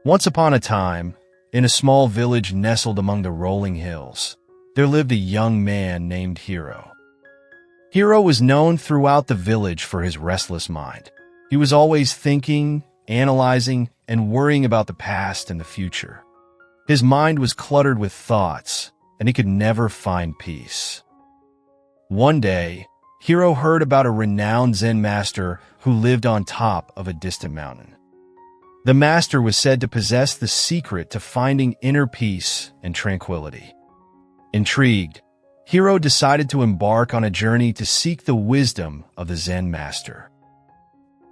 Once upon a time, in a small village nestled among the rolling hills, there lived a young man named Hiro. Hiro was known throughout the village for his restless mind. He was always thinking, analyzing, and worrying about the past and the future. His mind was cluttered with thoughts, and he could never find peace. One day, Hiro heard about a renowned Zen master who lived on top of a distant mountain. The master was said to possess the secret to finding inner peace and tranquility. Intrigued, Hiro decided to embark on a journey to seek the wisdom of the Zen master.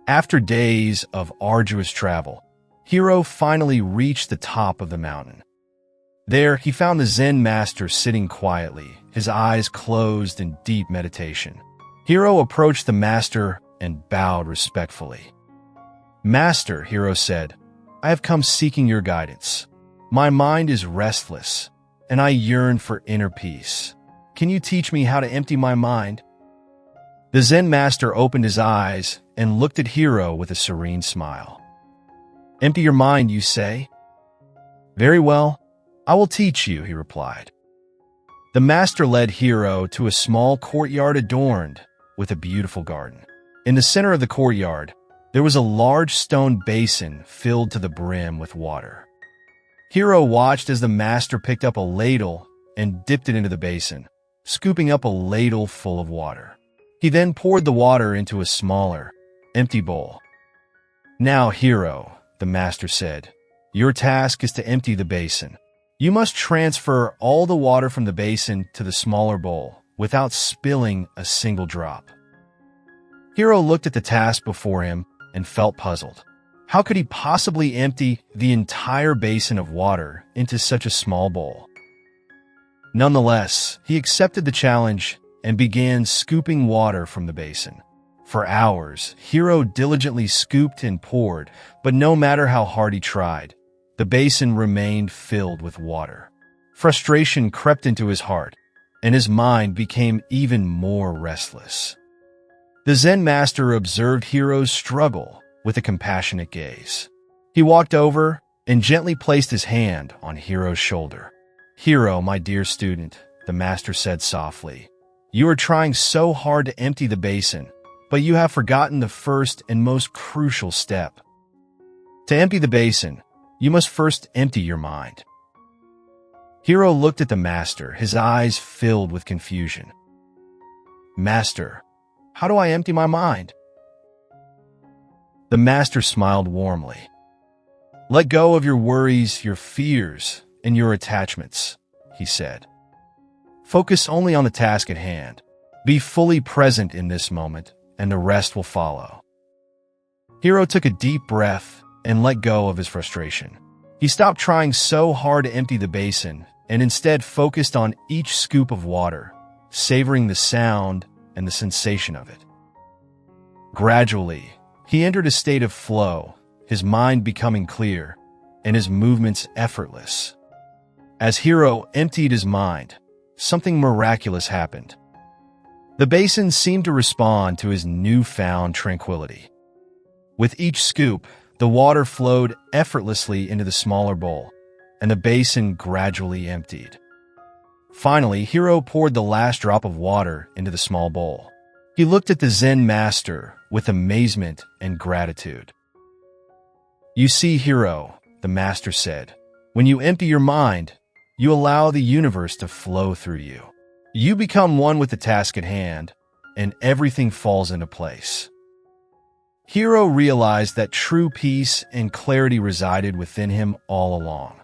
After days of arduous travel, Hiro finally reached the top of the mountain. There, he found the Zen master sitting quietly, his eyes closed in deep meditation. Hiro approached the master and bowed respectfully. "Master," Hiro said, "I have come seeking your guidance. My mind is restless, and I yearn for inner peace. Can you teach me how to empty my mind?" The Zen master opened his eyes and looked at Hiro with a serene smile. "Empty your mind, you say? Very well, I will teach you," he replied. The master led Hiro to a small courtyard adorned with a beautiful garden. In the center of the courtyard, there was a large stone basin filled to the brim with water. Hiro watched as the master picked up a ladle and dipped it into the basin, scooping up a ladle full of water. He then poured the water into a smaller, empty bowl. "Now, Hiro," the master said, "your task is to empty the basin. You must transfer all the water from the basin to the smaller bowl without spilling a single drop." Hiro looked at the task before him and felt puzzled. How could he possibly empty the entire basin of water into such a small bowl? Nonetheless, he accepted the challenge and began scooping water from the basin. For hours, Hiro diligently scooped and poured, but no matter how hard he tried, the basin remained filled with water. Frustration crept into his heart, and his mind became even more restless. The Zen master observed Hiro's struggle with a compassionate gaze. He walked over and gently placed his hand on Hiro's shoulder. "Hiro, my dear student," the master said softly, "you are trying so hard to empty the basin, but you have forgotten the first and most crucial step. To empty the basin, you must first empty your mind." Hiro looked at the master, his eyes filled with confusion. "Master, how do I empty my mind?" The master smiled warmly. "Let go of your worries, your fears, and your attachments," he said. "Focus only on the task at hand. Be fully present in this moment, and the rest will follow." Hiro took a deep breath and let go of his frustration. He stopped trying so hard to empty the basin and instead focused on each scoop of water, savoring the sound and the sensation of it. Gradually, he entered a state of flow, his mind becoming clear and his movements effortless. As Hiro emptied his mind, something miraculous happened. The basin seemed to respond to his newfound tranquility. With each scoop, the water flowed effortlessly into the smaller bowl, and the basin gradually emptied. Finally, Hiro poured the last drop of water into the small bowl. He looked at the Zen master with amazement and gratitude. "You see, Hiro," the master said, "when you empty your mind, you allow the universe to flow through you. You become one with the task at hand, and everything falls into place." Hiro realized that true peace and clarity resided within him all along.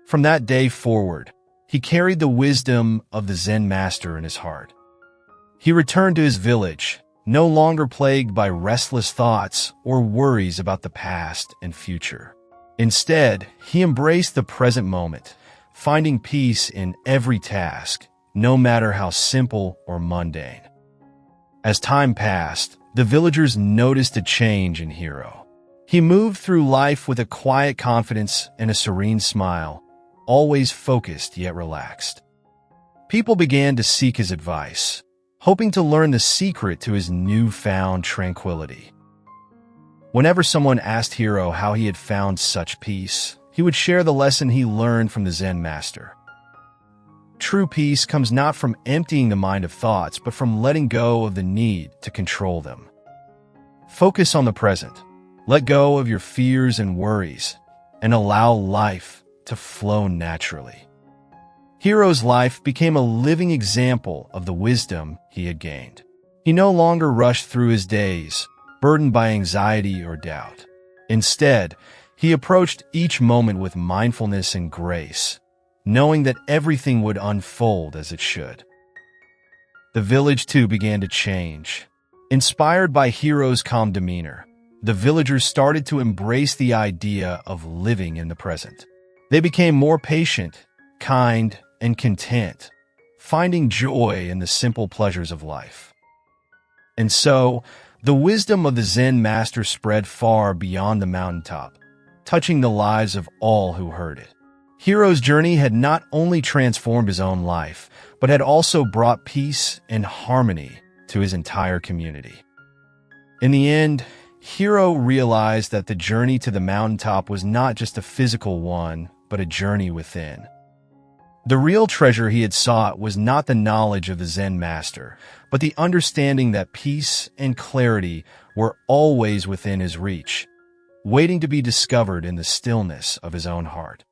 From that day forward, he carried the wisdom of the Zen master in his heart. He returned to his village, no longer plagued by restless thoughts or worries about the past and future. Instead, he embraced the present moment, finding peace in every task, no matter how simple or mundane. As time passed, the villagers noticed a change in Hiro. He moved through life with a quiet confidence and a serene smile, always focused yet relaxed. People began to seek his advice, hoping to learn the secret to his newfound tranquility. Whenever someone asked Hiro how he had found such peace, he would share the lesson he learned from the Zen master. True peace comes not from emptying the mind of thoughts, but from letting go of the need to control them. Focus on the present. Let go of your fears and worries, and allow life to flow naturally. Hiro's life became a living example of the wisdom he had gained. He no longer rushed through his days, burdened by anxiety or doubt. Instead, he approached each moment with mindfulness and grace, knowing that everything would unfold as it should. The village, too, began to change. Inspired by Hiro's calm demeanor, the villagers started to embrace the idea of living in the present. They became more patient, kind, and content, finding joy in the simple pleasures of life. And so, the wisdom of the Zen master spread far beyond the mountaintop, touching the lives of all who heard it. Hiro's journey had not only transformed his own life, but had also brought peace and harmony to his entire community. In the end, Hiro realized that the journey to the mountaintop was not just a physical one, but a journey within. The real treasure he had sought was not the knowledge of the Zen master, but the understanding that peace and clarity were always within his reach, waiting to be discovered in the stillness of his own heart.